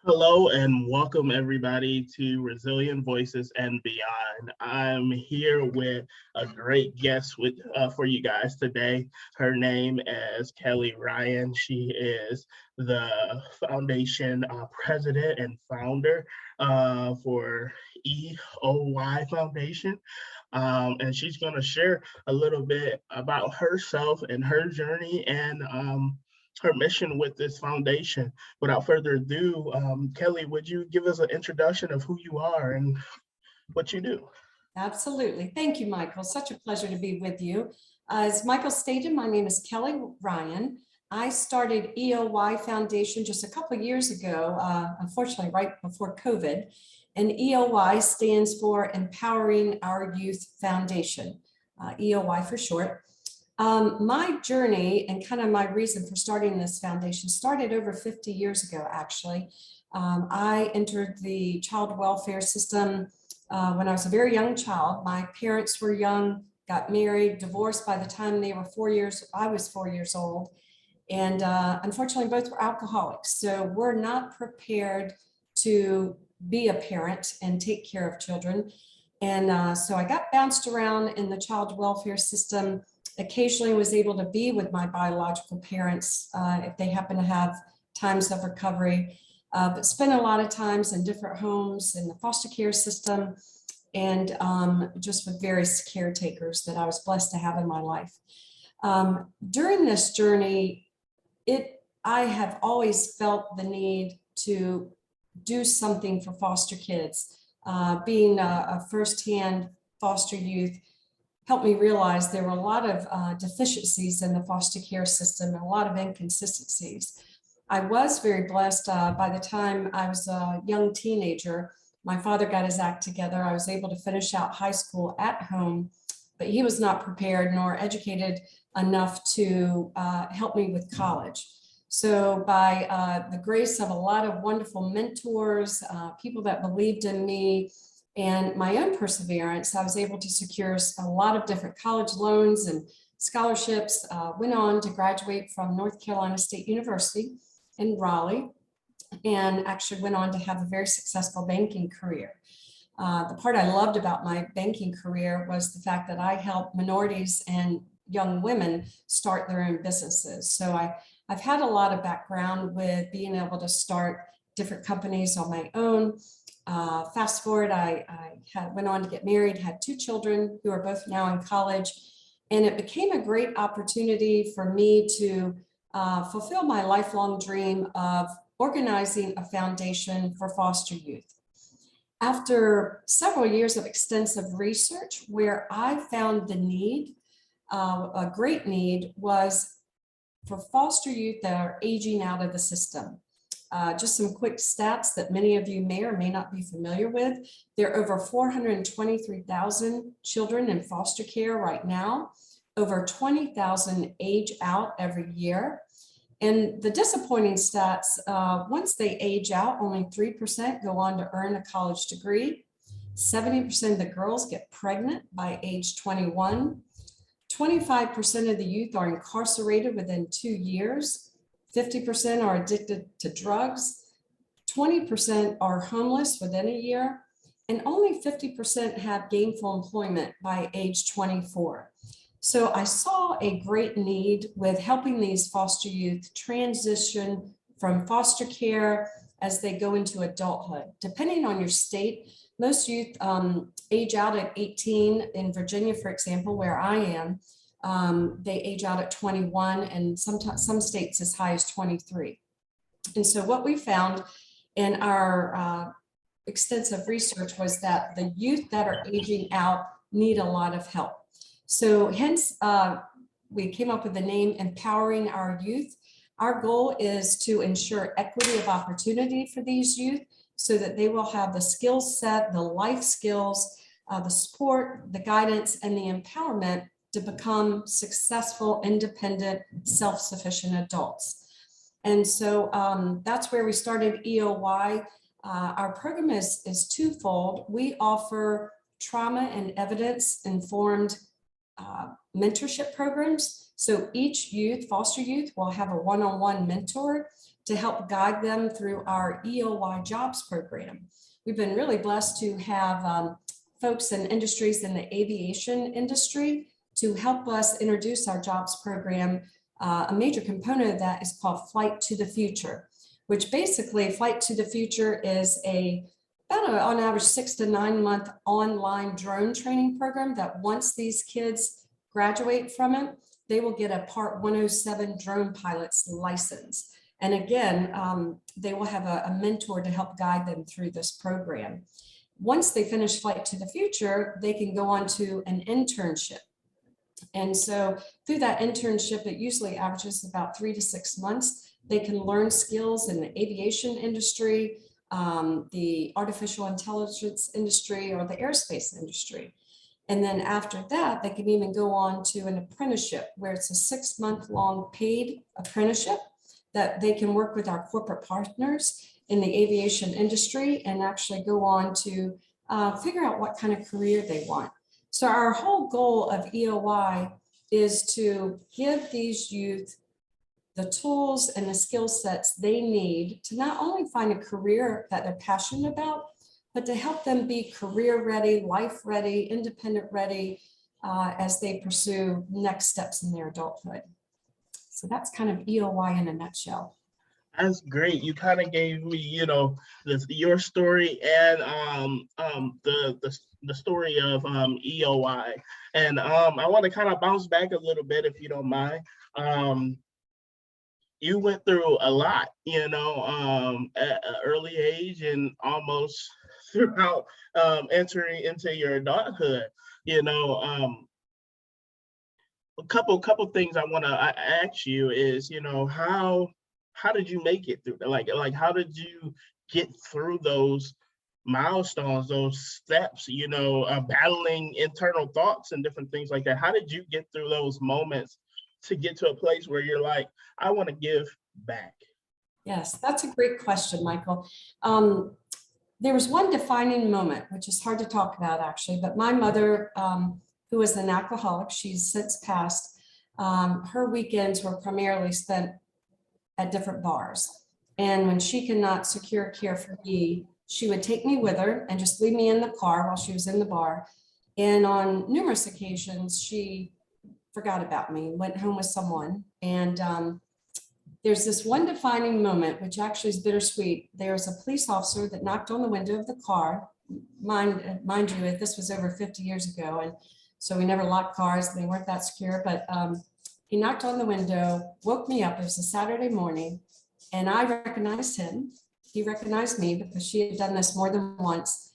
Hello and welcome everybody to Resilient Voices and Beyond. I'm here with a great guest for you guys today. Her name is Kelly Ryan. She is the foundation president and founder for EOY Foundation. And she's going to share a little bit about herself and her journey and her mission with this foundation. Without further ado, Kelly, would you give us an introduction of who you are and what you do? Absolutely. Thank you, Michael. Such a pleasure to be with you. As Michael stated, my name is Kelly Ryan. I started EOY Foundation just a couple of years ago, unfortunately, right before COVID. And EOY stands for Empowering Our Youth Foundation, EOY for short. My journey and kind of my reason for starting this foundation started over 50 years ago, actually. I entered the child welfare system when I was a very young child. My parents were young, got married, divorced by the time they were 4 years, I was 4 years old. And unfortunately, both were alcoholics. So we're not prepared to be a parent and take care of children. And so I got bounced around in the child welfare system. Occasionally was able to be with my biological parents if they happen to have times of recovery, but spent a lot of times in different homes in the foster care system and just with various caretakers that I was blessed to have in my life. During this journey, I have always felt the need to do something for foster kids. Being a firsthand foster youth helped me realize there were a lot of deficiencies in the foster care system and a lot of inconsistencies. I was very blessed by the time I was a young teenager. My father got his act together. I was able to finish out high school at home, but he was not prepared nor educated enough to help me with college. So by the grace of a lot of wonderful mentors, people that believed in me, and my own perseverance, I was able to secure a lot of different college loans and scholarships, went on to graduate from North Carolina State University in Raleigh, and actually went on to have a very successful banking career. The part I loved about my banking career was the fact that I helped minorities and young women start their own businesses. So I've had a lot of background with being able to start different companies on my own. Fast forward, I went on to get married, had 2 children who are both now in college, and it became a great opportunity for me to fulfill my lifelong dream of organizing a foundation for foster youth. After several years of extensive research, where I found the need, a great need, was for foster youth that are aging out of the system. Just some quick stats that many of you may or may not be familiar with. There are over 423,000 children in foster care right now. Over 20,000 age out every year. And the disappointing stats, once they age out, only 3% go on to earn a college degree. 70% of the girls get pregnant by age 21. 25% of the youth are incarcerated within 2 years. 50% are addicted to drugs, 20% are homeless within a year, and only 50% have gainful employment by age 24. So I saw a great need with helping these foster youth transition from foster care as they go into adulthood. Depending on your state, most youth age out at 18. In Virginia, for example, where I am, they age out at 21, and sometimes some states as high as 23. And so what we found in our extensive research was that the youth that are aging out need a lot of help. So hence we came up with the name Empowering Our Youth. Our goal is to ensure equity of opportunity for these youth so that they will have the skill set, the life skills, the support, the guidance, and the empowerment to become successful, independent, self-sufficient adults. And so that's where we started EOY. Our program is twofold. We offer trauma and evidence-informed mentorship programs. So each youth, foster youth, will have a one-on-one mentor to help guide them through our EOY jobs program. We've been really blessed to have folks in industries in the aviation industry to help us introduce our jobs program. A major component of that is called Flight to the Future, which basically Flight to the Future is on average 6 to 9 month online drone training program that once these kids graduate from it, they will get a Part 107 drone pilot's license. And again, they will have a mentor to help guide them through this program. Once they finish Flight to the Future, they can go on to an internship. And so through that internship, it usually averages about 3 to 6 months. They can learn skills in the aviation industry, the artificial intelligence industry, or the aerospace industry. And then after that, they can even go on to an apprenticeship where it's a 6-month-long paid apprenticeship that they can work with our corporate partners in the aviation industry and actually go on to figure out what kind of career they want. So our whole goal of EOY is to give these youth the tools and the skill sets they need to not only find a career that they're passionate about, but to help them be career ready, life ready, independent ready as they pursue next steps in their adulthood. So that's kind of EOY in a nutshell. That's great. You kind of gave me, your story and the story of EOY, and I want to kind of bounce back a little bit, if you don't mind. You went through a lot, at an early age and almost throughout entering into your adulthood. A couple things I want to ask you is, how did you make it through? Like how did you get through those milestones, those steps, battling internal thoughts and different things like that? How did you get through those moments to get to a place where you're like, I want to give back? Yes, that's a great question, Michael. There was one defining moment, which is hard to talk about actually, but my mother, who was an alcoholic, she's since passed, her weekends were primarily spent at different bars. And when she could not secure care for me, she would take me with her and just leave me in the car while she was in the bar. And on numerous occasions, she forgot about me, went home with someone. And there's this one defining moment, which actually is bittersweet. There was a police officer that knocked on the window of the car. Mind you, this was over 50 years ago. And so we never locked cars, they weren't that secure, but he knocked on the window, woke me up. It was a Saturday morning, and I recognized him. He recognized me because she had done this more than once.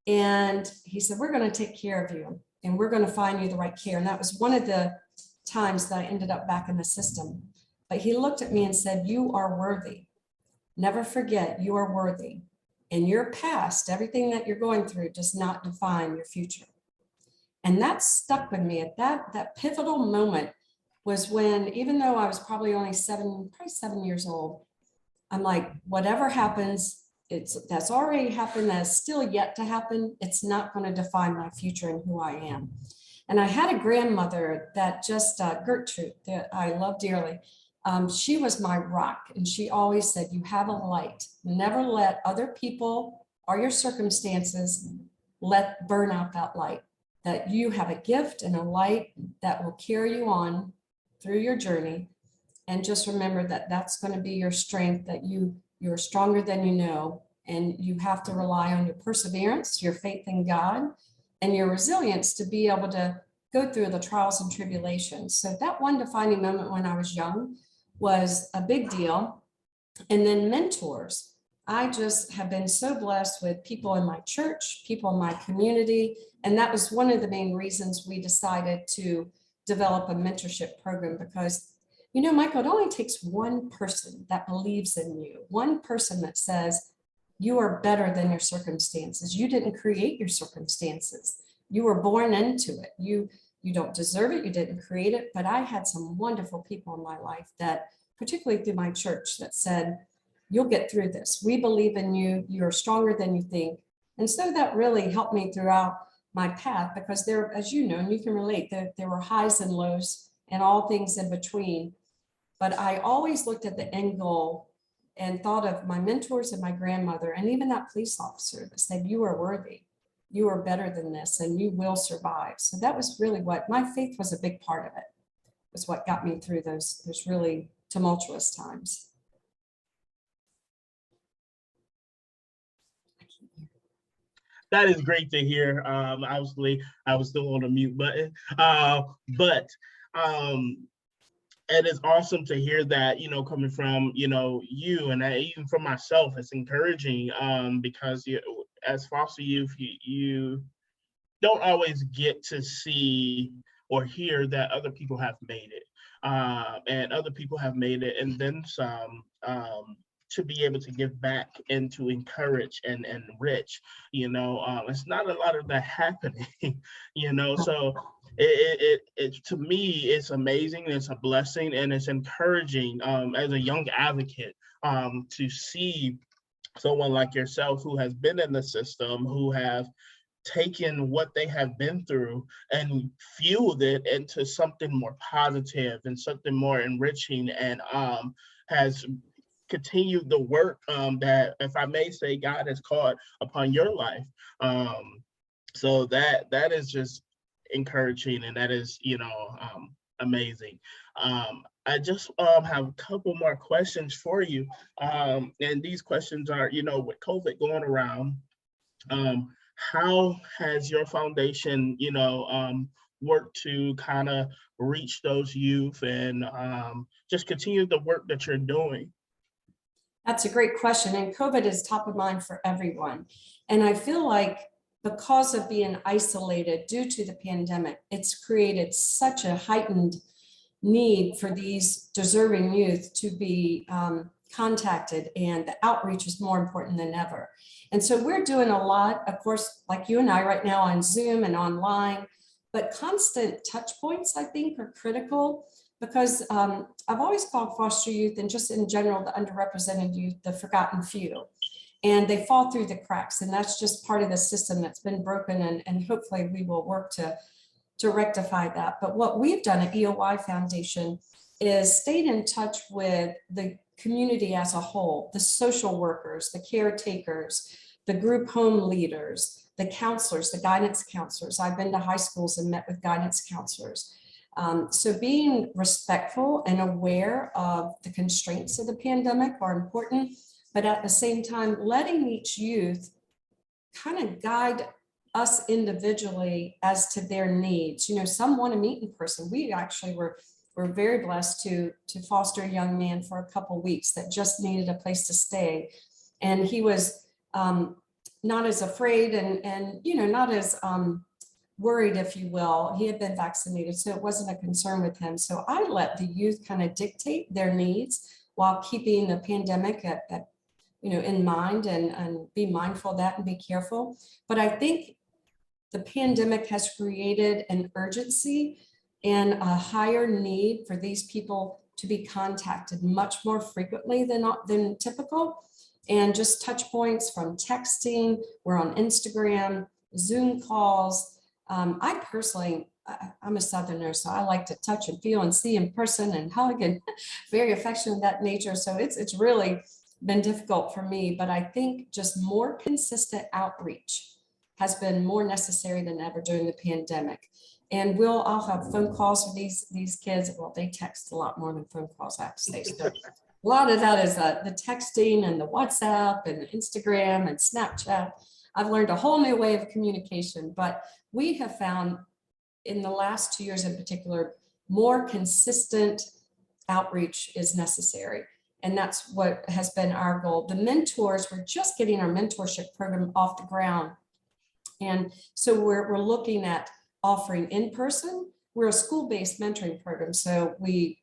And he said, we're going to take care of you and we're going to find you the right care. And that was one of the times that I ended up back in the system. But he looked at me and said, you are worthy. Never forget, you are worthy. And your past, everything that you're going through, does not define your future. And that stuck with me at that pivotal moment. Was when, even though I was probably only 7 years old, I'm like, whatever happens, that's already happened, that's still yet to happen. It's not going to define my future and who I am. And I had a grandmother that just, Gertrude, that I love dearly. She was my rock. And she always said, you have a light. Never let other people or your circumstances burn out that light. That you have a gift and a light that will carry you on through your journey. And just remember that that's going to be your strength, that you're stronger than you know, and you have to rely on your perseverance, your faith in God, and your resilience to be able to go through the trials and tribulations. So that one defining moment when I was young was a big deal. And then mentors. I just have been so blessed with people in my church, people in my community, and that was one of the main reasons we decided to develop a mentorship program, because, Michael, it only takes one person that believes in you, one person that says you are better than your circumstances. You didn't create your circumstances. You were born into it. You don't deserve it. You didn't create it. But I had some wonderful people in my life that, particularly through my church, that said, you'll get through this. We believe in you. You're stronger than you think. And so that really helped me throughout my path, because there, as you know, and you can relate, there were highs and lows and all things in between. But I always looked at the end goal and thought of my mentors and my grandmother, and even that police officer that said, you are worthy, you are better than this, and you will survive. So that was really what my faith was, a big part of it. Was what got me through those really tumultuous times. That is great to hear. Obviously, I was still on the mute button, but it is awesome to hear that, coming from, you, and even from myself, it's encouraging, because as foster youth, you don't always get to see or hear that other people have made it, and other people have made it, and then some, to be able to give back and to encourage and enrich. It's not a lot of that happening. So it to me, it's amazing, it's a blessing, and it's encouraging, as a young advocate, to see someone like yourself who has been in the system, who have taken what they have been through and fueled it into something more positive and something more enriching, and has continued the work, that, if I may say, God has called upon your life. So that is just encouraging, and that is, amazing. I just have a couple more questions for you, and these questions are, with COVID going around, how has your foundation, worked to kind of reach those youth, and just continue the work that you're doing? That's a great question. And COVID is top of mind for everyone. And I feel like because of being isolated due to the pandemic, it's created such a heightened need for these deserving youth to be contacted, and the outreach is more important than ever. And so we're doing a lot, of course, like you and I right now, on Zoom and online, but constant touch points, I think, are critical, because I've always called foster youth, and just in general, the underrepresented youth, the forgotten few. And they fall through the cracks, and that's just part of the system that's been broken, and hopefully we will work to rectify that. But what we've done at EOY Foundation is stayed in touch with the community as a whole, the social workers, the caretakers, the group home leaders, the counselors, the guidance counselors. I've been to high schools and met with guidance counselors. So being respectful and aware of the constraints of the pandemic are important, but at the same time, letting each youth kind of guide us individually as to their needs. Some want to meet in person. We actually were very blessed to foster a young man for a couple of weeks that just needed a place to stay. And he was not as afraid and not as worried, if you will. He had been vaccinated, so it wasn't a concern with him. So I let the youth kind of dictate their needs while keeping the pandemic in mind, and be mindful of that and be careful. But I think the pandemic has created an urgency and a higher need for these people to be contacted much more frequently than typical. And just touch points from texting, we're on Instagram, Zoom calls. I personally, I'm a Southerner, so I like to touch and feel and see in person and hug, and very affectionate of that nature. So it's really been difficult for me, but I think just more consistent outreach has been more necessary than ever during the pandemic. And I'll have phone calls with these kids. Well, they text a lot more than phone calls, I have to say. So a lot of that is the texting and the WhatsApp and Instagram and Snapchat. I've learned a whole new way of communication, but we have found in the last 2 years in particular, more consistent outreach is necessary. And that's what has been our goal. The mentors, we're just getting our mentorship program off the ground. And so we're looking at offering in person. We're a school-based mentoring program. So we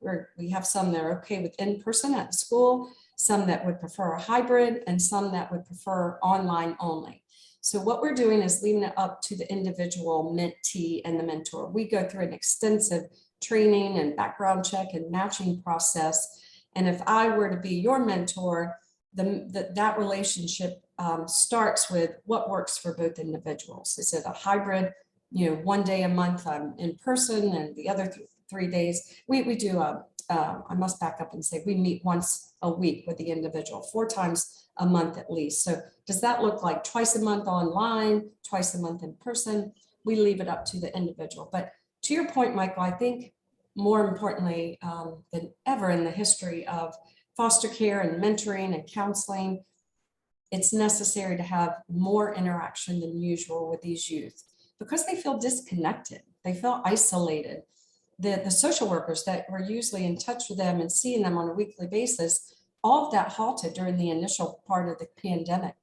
have some that are okay with in person at the school, some that would prefer a hybrid, and some that would prefer online only. So what we're doing is leaving it up to the individual mentee and the mentor. We go through an extensive training and background check and matching process. And if I were to be your mentor, that relationship starts with what works for both individuals. Is it a hybrid, 1 day a month I'm in person and the other 3 days. We do I must back up and say we meet once a week with the individual, 4 times a month at least. So does that look like twice a month online, twice a month in person? We leave it up to the individual. But to your point, Michael, I think more importantly than ever in the history of foster care and mentoring and counseling, it's necessary to have more interaction than usual with these youth because they feel disconnected. They feel isolated. The social workers that were usually in touch with them and seeing them on a weekly basis, all of that halted during the initial part of the pandemic.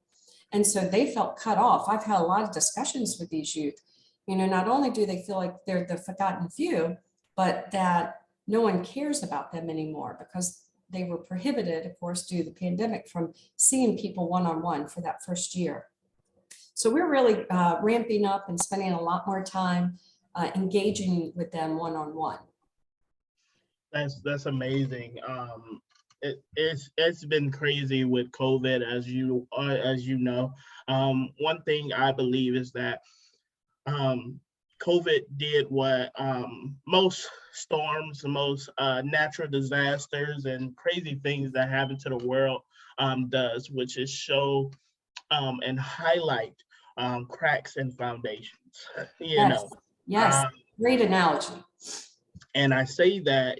And so they felt cut off. I've had a lot of discussions with these youth. Not only do they feel like they're the forgotten few, but that no one cares about them anymore because they were prohibited, of course, due to the pandemic from seeing people one-on-one for that first year. So we're really ramping up and spending a lot more time engaging with them one-on-one. That's amazing. It's been crazy with COVID, as you know. One thing I believe is that COVID did what most storms, most natural disasters and crazy things that happen to the world does, which is show and highlight cracks in foundations. Yes, great analogy. And I say that,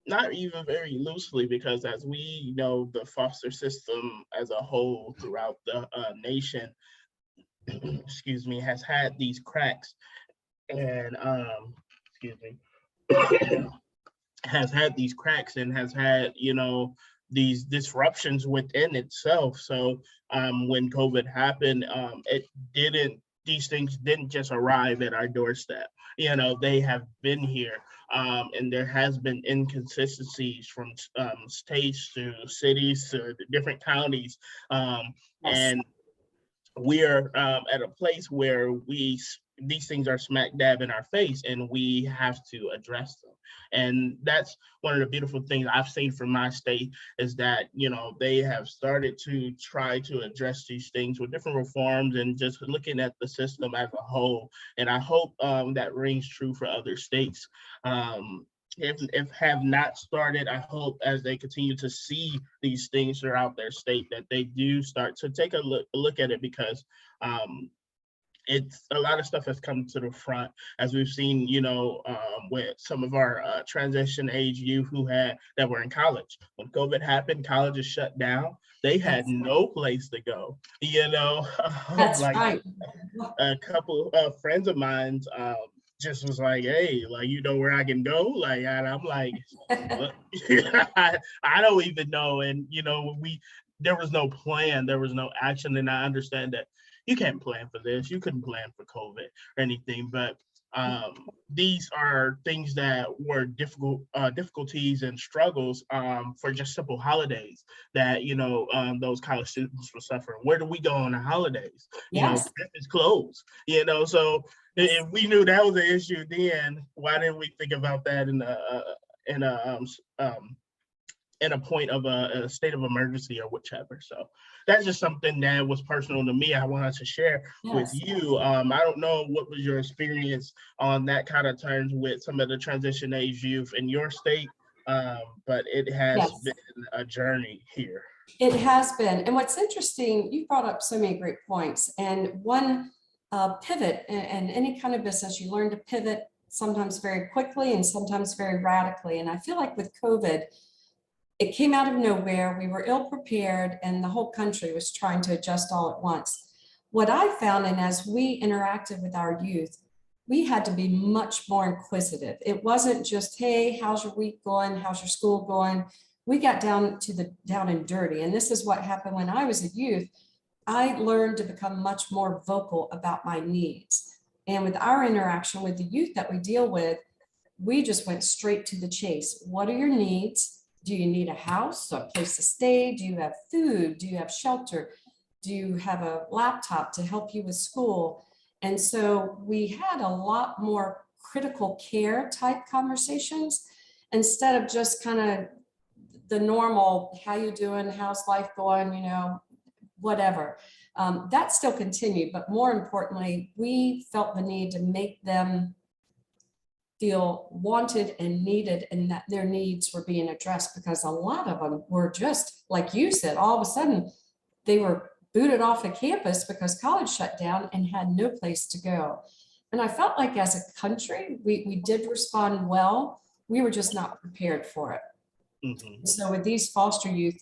not even very loosely, because as we know, the foster system as a whole throughout the nation, excuse me, has had these cracks and has had these cracks and has had, these disruptions within itself. So when COVID happened, these things didn't just arrive at our doorstep. They have been here. And there has been inconsistencies from states to cities to different counties. And we are at a place where these things are smack dab in our face and we have to address them. And that's one of the beautiful things I've seen from my state is that, they have started to try to address these things with different reforms and just looking at the system as a whole. And I hope that rings true for other states. If have not started, I hope as they continue to see these things throughout their state that they do start to take a look at it, because it's a lot of stuff has come to the front, as we've seen, with some of our transition age youth that were in college. When COVID happened, colleges shut down. They had no place to go. That's right. A couple of friends of mine just was like, hey, like, where I can go? Like, and I'm like, I don't even know. And, there was no plan, there was no action. And I understand that you can't plan for this. You couldn't plan for COVID or anything, but these are things that were difficulties and struggles for just simple holidays that, those college students were suffering. Where do we go on the holidays? Yes. It's closed, so if we knew that was an issue then, why didn't we think about that in a point of a state of emergency or whichever? So that's just something that was personal to me. I wanted to share with you. I don't know what was your experience on that kind of terms with some of the transition age youth in your state, but it has been a journey here. It has been. And what's interesting, you brought up so many great points. And one pivot in any kind of business, you learn to pivot sometimes very quickly and sometimes very radically. And I feel like with COVID, it came out of nowhere. We were ill prepared and the whole country was trying to adjust all at once. What I found, and as we interacted with our youth, we had to be much more inquisitive. It wasn't just, hey, how's your week going? How's your school going? We got down to the down and dirty. And this is what happened when I was a youth. I learned to become much more vocal about my needs. And with our interaction with the youth that we deal with, we just went straight to the chase. What are your needs? Do you need a house, a place to stay? Do you have food? Do you have shelter? Do you have a laptop to help you with school? And so we had a lot more critical care type conversations instead of just kind of the normal, how you doing? How's life going? Whatever. That still continued, but more importantly, we felt the need to make them feel wanted and needed, and that their needs were being addressed, because a lot of them were just, like you said, all of a sudden they were booted off of campus because college shut down and had no place to go. And I felt like as a country, we did respond well. We were just not prepared for it. Mhm. So with these foster youth,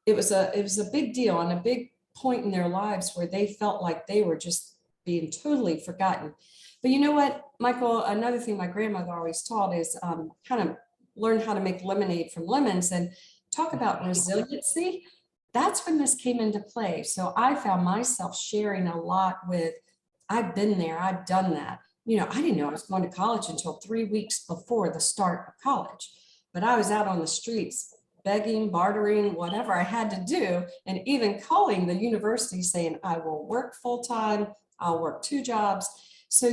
it was a big deal and a big point in their lives where they felt like they were just being totally forgotten. But you know what, Michael, another thing my grandmother always taught is kind of learn how to make lemonade from lemons, and talk about resiliency. That's when this came into play. So I found myself sharing a lot with, I've been there, I've done that. You know, I didn't know I was going to college until 3 weeks before the start of college, but I was out on the streets begging, bartering, whatever I had to do, and even calling the university saying, I will work full-time, I'll work 2 jobs. So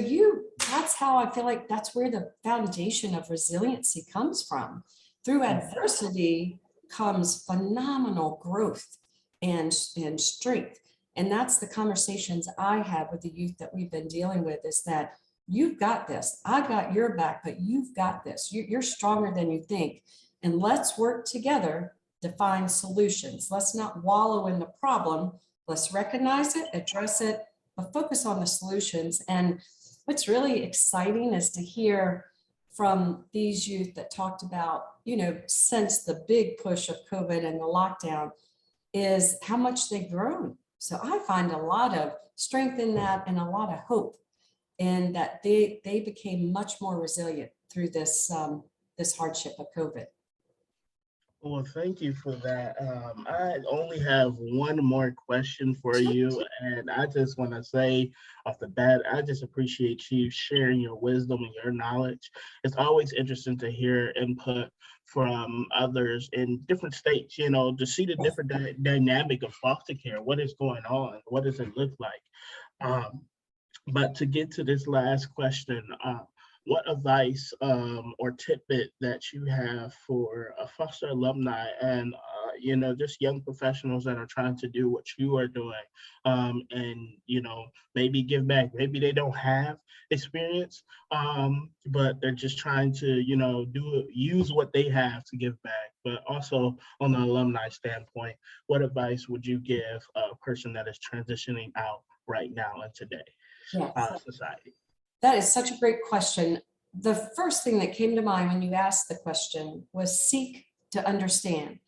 that's how I feel like that's where the foundation of resiliency comes from. Through adversity comes phenomenal growth and strength. And that's the conversations I have with the youth that we've been dealing with, is that you've got this, I've got your back, but you've got this, you're stronger than you think. And let's work together to find solutions. Let's not wallow in the problem. Let's recognize it, address it, but focus on the solutions. And what's really exciting is to hear from these youth that talked about, you know, since the big push of COVID and the lockdown, is how much they've grown. So I find a lot of strength in that and a lot of hope, and that they became much more resilient through this this hardship of COVID. Well, thank you for that. I only have one more question for Sure. you, and I just want to say off the bat, I just appreciate you sharing your wisdom and your knowledge. It's always interesting to hear input from others in different states, you know, to see the different dynamic of foster care, what is going on, what does it look like. Um, but to get to this last question, what advice or tidbit that you have for a foster alumni and you know, just young professionals that are trying to do what you are doing, and you know, maybe give back. Maybe they don't have experience, but they're just trying to, you know, use what they have to give back. But also on the alumni standpoint, what advice would you give a person that is transitioning out right now in today Yes. society? That is such a great question. The first thing that came to mind when you asked the question was seek to understand.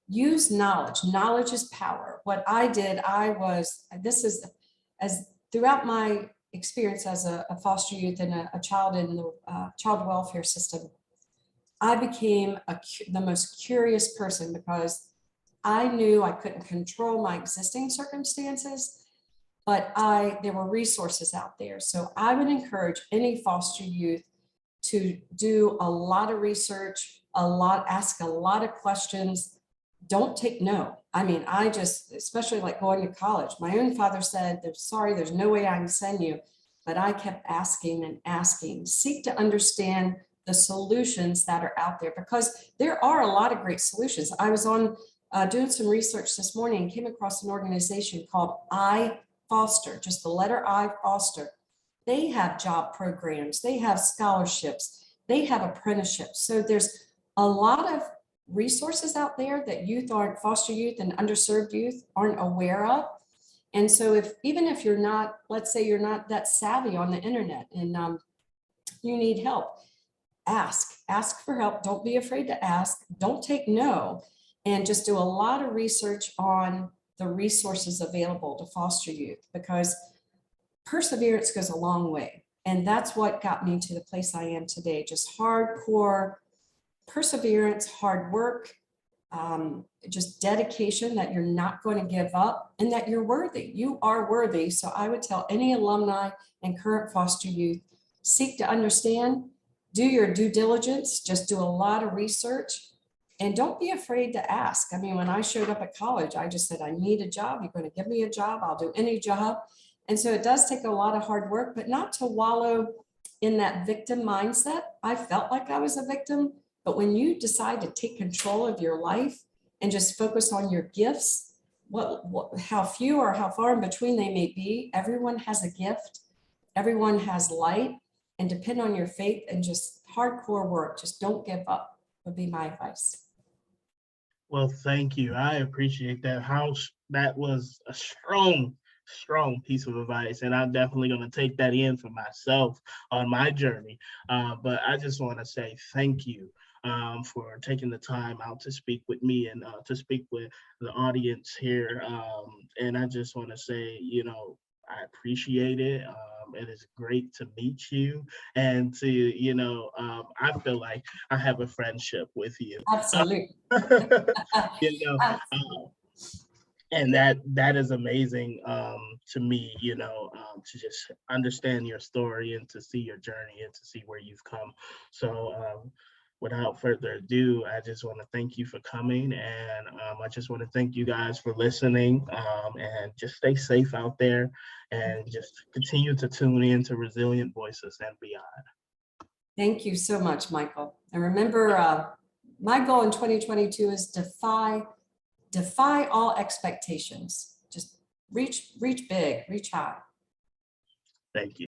Use knowledge. Knowledge is power. What I did, this is as throughout my experience as a foster youth and a child in the child welfare system, I became the most curious person, because I knew I couldn't control my existing circumstances, but there were resources out there. So I would encourage any foster youth to do a lot of research, ask a lot of questions. Don't take no. I mean, especially like going to college, my own father said, sorry, there's no way I can send you. But I kept asking and asking. Seek to understand the solutions that are out there, because there are a lot of great solutions. I was on doing some research this morning and came across an organization called iFoster, just the letter I, Foster. They have job programs, they have scholarships, they have apprenticeships. So there's a lot of resources out there that foster youth and underserved youth aren't aware of. And so even if you're not, let's say you're not that savvy on the internet and you need help, ask for help. Don't be afraid to ask. Don't take no, and just do a lot of research on the resources available to foster youth, because perseverance goes a long way. And that's what got me to the place I am today. Just hardcore perseverance, hard work, just dedication that you're not going to give up and that you're worthy. You are worthy. So I would tell any alumni and current foster youth, seek to understand, do your due diligence, just do a lot of research, and don't be afraid to ask. I mean, when I showed up at college, I just said, I need a job. You're going to give me a job. I'll do any job. And so it does take a lot of hard work, but not to wallow in that victim mindset. I felt like I was a victim, but when you decide to take control of your life and just focus on your gifts, how few or how far in between they may be, everyone has a gift. Everyone has light. and depend on your faith and just hardcore work. Just don't give up would be my advice. Well, thank you. I appreciate that. That was a strong piece of advice, and I'm definitely going to take that in for myself on my journey. But I just want to say thank you for taking the time out to speak with me and to speak with the audience here. And I just want to say, I appreciate it. It is great to meet you and to, I feel like I have a friendship with you. Absolutely. you know, and that is amazing to me, to just understand your story and to see your journey and to see where you've come. So without further ado, I just want to thank you for coming, and I just want to thank you guys for listening, and just stay safe out there and just continue to tune in to Resilient Voices and Beyond. Thank you so much, Michael. And remember, my goal in 2022 is defy all expectations. Just reach big, reach high. Thank you.